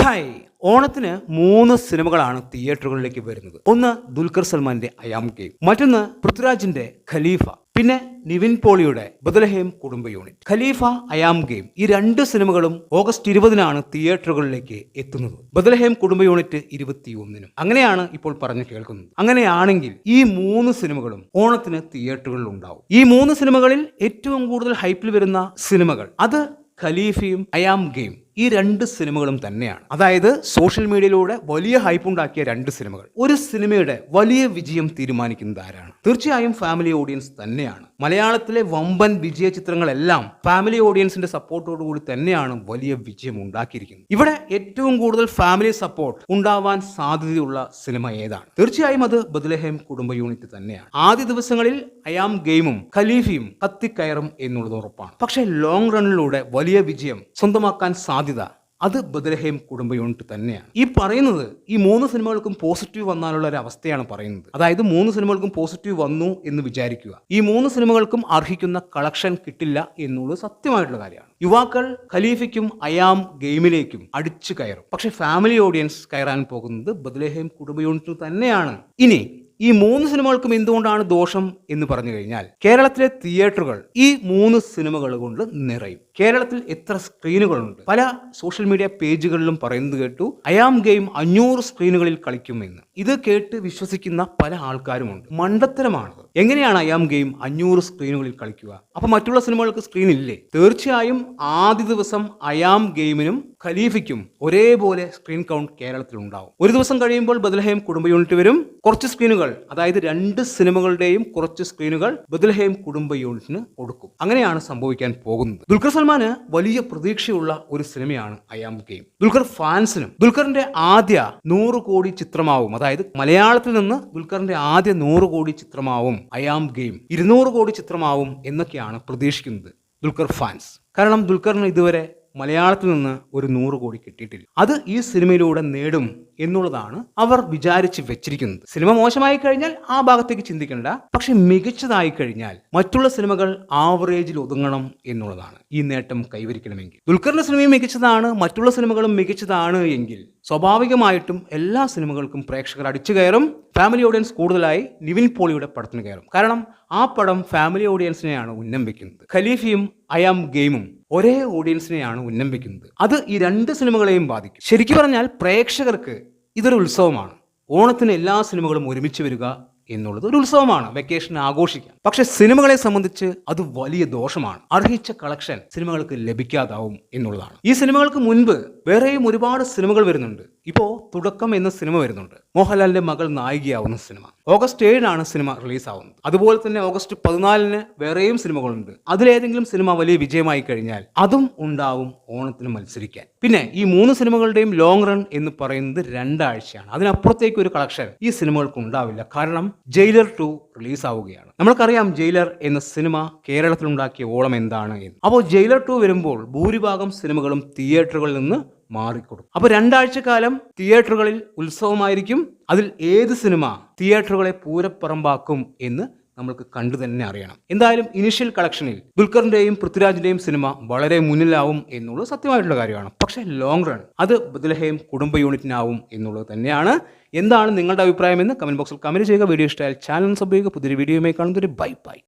Hi, ഓണത്തിന് 3 സിനിമകളാണ് തിയേറ്ററുകളിലേക്ക് വരുന്നത്. ഒന്ന് ദുൽഖർ സൽമാന്റെ അയാം ഗെയിം, മറ്റൊന്ന് പൃഥ്വിരാജിന്റെ ഖലീഫ, പിന്നെ നിവിൻ പോളിയുടെ ബദലഹേം കുടുംബ യൂണിറ്റ്. ഖലീഫ, അയാം ഗെയിം ഈ 2 സിനിമകളും ഓഗസ്റ്റ് 20-നാണ് തിയേറ്ററുകളിലേക്ക് എത്തുന്നത്. ബദലഹേം കുടുംബ യൂണിറ്റ് 21-നും. അങ്ങനെയാണ് ഇപ്പോൾ പറഞ്ഞു കേൾക്കുന്നത്. അങ്ങനെയാണെങ്കിൽ ഈ 3 സിനിമകളും ഓണത്തിന് തിയേറ്ററുകളിൽ ഉണ്ടാവും. ഈ 3 സിനിമകളിൽ ഏറ്റവും കൂടുതൽ ഹൈപ്പിൽ വരുന്ന സിനിമകൾ അത് ഖലീഫയും അയാം ഗെയിം ഈ 2 സിനിമകളും തന്നെയാണ്. അതായത് സോഷ്യൽ മീഡിയയിലൂടെ വലിയ ഹൈപ്പ് ഉണ്ടാക്കിയ 2 സിനിമകൾ. ഒരു സിനിമയുടെ വലിയ വിജയം തീരുമാനിക്കുന്നത് ആരാണ്? തീർച്ചയായും ഫാമിലി ഓഡിയൻസ് തന്നെയാണ്. മലയാളത്തിലെ വമ്പൻ വിജയ ചിത്രങ്ങളെല്ലാം ഫാമിലി ഓഡിയൻസിന്റെ സപ്പോർട്ടോടുകൂടി തന്നെയാണ് വലിയ വിജയം ഉണ്ടാക്കിയിരിക്കുന്നത്. ഇവിടെ ഏറ്റവും കൂടുതൽ ഫാമിലി സപ്പോർട്ട് ഉണ്ടാവാൻ സാധ്യതയുള്ള സിനിമ ഏതാണ്? തീർച്ചയായും അത് ബദലഹേം കുടുംബ യൂണിറ്റ് തന്നെയാണ്. ആദ്യ ദിവസങ്ങളിൽ അയാം ഗെയിമും ഖലീഫയും കത്തിക്കയറും എന്നുള്ളത് ഉറപ്പാണ്. പക്ഷേ ലോങ് റണ്ണിലൂടെ വലിയ വിജയം സ്വന്തമാക്കാൻ സാധ്യത അത് ബദലഹേം കുടുംബ യൂണിറ്റ് തന്നെയാണ്. ഈ പറയുന്നത് ഈ 3 സിനിമകൾക്കും പോസിറ്റീവ് വന്നാലുള്ള ഒരു അവസ്ഥയാണ് പറയുന്നത്. അതായത് 3 സിനിമകൾക്കും പോസിറ്റീവ് വന്നു എന്ന് വിചാരിക്കുക, ഈ 3 സിനിമകൾക്കും അർഹിക്കുന്ന കളക്ഷൻ കിട്ടില്ല എന്നുള്ളത് സത്യമായിട്ടുള്ള കാര്യമാണ്. യുവാക്കൾ ഖലീഫയ്ക്കും അയാം ഗെയിമിലേക്കും അടിച്ചു കയറും. പക്ഷെ ഫാമിലി ഓഡിയൻസ് കയറാൻ പോകുന്നത് ബദലഹേം കുടുംബ യൂണിറ്റ് തന്നെയാണ്. ഇനി ഈ 3 സിനിമകൾക്കും എന്തുകൊണ്ടാണ് ദോഷം എന്ന് പറഞ്ഞു കഴിഞ്ഞാൽ, കേരളത്തിലെ തിയേറ്ററുകൾ ഈ 3 സിനിമകൾ കൊണ്ട് നിറയും. കേരളത്തിൽ എത്ര സ്ക്രീനുകളുണ്ട്? പല സോഷ്യൽ മീഡിയ പേജുകളിലും പറയുന്നത് കേട്ടു അയാം ഗെയിം 500 സ്ക്രീനുകളിൽ കളിക്കുമെന്ന്. ഇത് കേട്ട് വിശ്വസിക്കുന്ന പല ആൾക്കാരുമുണ്ട്. മണ്ടത്തരമാണത്. എങ്ങനെയാണ് അയാം ഗെയിം 500 സ്ക്രീനുകളിൽ കളിക്കുക? അപ്പൊ മറ്റുള്ള സിനിമകൾക്ക് സ്ക്രീൻ ഇല്ലേ? തീർച്ചയായും ആദ്യ ദിവസം അയാം ഗെയിമിനും ഖലീഫയ്ക്കും ഒരേപോലെ സ്ക്രീൻ കൗണ്ട് കേരളത്തിൽ ഉണ്ടാവും. ഒരു ദിവസം കഴിയുമ്പോൾ ബദലഹേം കുടുംബ യൂണിറ്റ് വരും. കുറച്ച് സ്ക്രീനുകൾ, അതായത് 2 സിനിമകളുടെയും കുറച്ച് സ്ക്രീനുകൾ ബദലഹേം കുടുംബ യൂണിറ്റിന് കൊടുക്കും. അങ്ങനെയാണ് സംഭവിക്കാൻ പോകുന്നത്. ദുൽഖർ സൽമാന് വലിയ പ്രതീക്ഷയുള്ള ഒരു സിനിമയാണ് അയാം ഗെയിം. ദുൽഖർ ഫാൻസിനും ദുൽഖറിന്റെ ആദ്യ 100 കോടി ചിത്രമാവും. അതായത് മലയാളത്തിൽ നിന്ന് ദുൽഖറിന്റെ ആദ്യ 100 കോടി ചിത്രമാവും അയാം ഗെയിം. 200 കോടി ചിത്രമാവും എന്നൊക്കെയാണ് പ്രതീക്ഷിക്കുന്നത് ദുൽഖർ ഫാൻസ്. കാരണം ദുൽഖറിന് ഇതുവരെ മലയാളത്തിൽ നിന്ന് ഒരു 100 കോടി കിട്ടിയിട്ടില്ല. അത് ഈ സിനിമയിലൂടെ നേടും എന്നുള്ളതാണ് അവർ വിചാരിച്ച് വെച്ചിരിക്കുന്നത്. സിനിമ മോശമായി കഴിഞ്ഞാൽ ആ ഭാഗത്തേക്ക് ചിന്തിക്കേണ്ട. പക്ഷെ മികച്ചതായി കഴിഞ്ഞാൽ മറ്റുള്ള സിനിമകൾ ആവറേജിൽ ഒതുങ്ങണം എന്നുള്ളതാണ് ഈ നേട്ടം കൈവരിക്കണമെങ്കിൽ. ദുൽഖറിന്റെ സിനിമയും മികച്ചതാണ്, മറ്റുള്ള സിനിമകളും മികച്ചതാണ് എങ്കിൽ സ്വാഭാവികമായിട്ടും എല്ലാ സിനിമകൾക്കും പ്രേക്ഷകർ അടിച്ചു കയറും. ഫാമിലി ഓഡിയൻസ് കൂടുതലായി നിവിൻ പോളിയുടെ പടത്തിന് കയറും. കാരണം ആ പടം ഫാമിലി ഓഡിയൻസിനെയാണ് ഉന്നം വെക്കുന്നത്. ഖലീഫയും അയാം ഗെയിമും ഒരേ ഓഡിയൻസിനെയാണ് ഉന്നം വെക്കുന്നത്. അത് ഈ 2 സിനിമകളെയും ബാധിക്കും. ശരിക്കും പറഞ്ഞാൽ പ്രേക്ഷകർക്ക് ഇതൊരു ഉത്സവമാണ്. ഓണത്തിന് എല്ലാ സിനിമകളും ഒരുമിച്ച് വരിക എന്നുള്ളത് ഒരു ഉത്സവമാണ്, വെക്കേഷൻ ആഘോഷിക്കാം. പക്ഷെ സിനിമകളെ സംബന്ധിച്ച് അത് വലിയ ദോഷമാണ്. അർഹിച്ച കളക്ഷൻ സിനിമകൾക്ക് ലഭിക്കാതാവും എന്നുള്ളതാണ്. ഈ സിനിമകൾക്ക് മുൻപ് വേറെയും ഒരുപാട് സിനിമകൾ വരുന്നുണ്ട്. ഇപ്പോ തുടക്കം എന്ന സിനിമ വരുന്നുണ്ട്, മോഹൻലാലിന്റെ മകൾ നായികയാവുന്ന സിനിമ. ഓഗസ്റ്റ് 7-നാണ് സിനിമ റിലീസ് ആവുന്നത്. അതുപോലെ തന്നെ ഓഗസ്റ്റ് 14-ന് വേറെയും സിനിമകളുണ്ട്. അതിലേതെങ്കിലും സിനിമ വലിയ വിജയമായി കഴിഞ്ഞാൽ അതും ഉണ്ടാവും ഓണത്തിന് മത്സരിക്കാൻ. പിന്നെ ഈ 3 സിനിമകളുടെയും ലോങ് റൺ എന്ന് പറയുന്നത് 2 ആഴ്ചയാണ്. അതിനപ്പുറത്തേക്ക് ഒരു കളക്ഷൻ ഈ സിനിമകൾക്ക് ഉണ്ടാവില്ല. കാരണം ജയിലർ 2 റിലീസ് ആവുകയാണ്. നമ്മൾക്കറിയാം ജയിലർ എന്ന സിനിമ കേരളത്തിൽ ഉണ്ടാക്കിയ ഓളം എന്താണ് എന്ന്. അപ്പോൾ ജയിലർ 2 വരുമ്പോൾ ഭൂരിഭാഗം സിനിമകളും തിയേറ്ററുകളിൽ നിന്ന് മാറിക്കൊടുക്കും. അപ്പോൾ 2 ആഴ്ചക്കാലം തിയേറ്ററുകളിൽ ഉത്സവമായിരിക്കും. അതിൽ ഏത് സിനിമ തിയേറ്ററുകളെ പൂരപ്പറമ്പാക്കും എന്ന് നമ്മൾക്ക് കണ്ടു തന്നെ അറിയണം. എന്തായാലും ഇനിഷ്യൽ കളക്ഷനിൽ ദുൽഖറിന്റെയും പൃഥ്വിരാജിന്റെയും സിനിമ വളരെ മുന്നിലാവും എന്നുള്ളത് സത്യമായിട്ടുള്ള കാര്യമാണ്. പക്ഷേ ലോങ് റൺ അത് ബദലഹേം കുടുംബ യൂണിറ്റിനാവും എന്നുള്ളത് തന്നെയാണ്. എന്താണ് നിങ്ങളുടെ അഭിപ്രായം എന്ന് കമന്റ് ബോക്സിൽ കമന്റ് ചെയ്യുക. വീഡിയോ ഇഷ്ടമായാൽ ചാനൽ സബ്സ്ക്രൈബ് ചെയ്യുക. പുതിയൊരു വീഡിയോയുമായി കാണുന്നതൊരു ബൈ.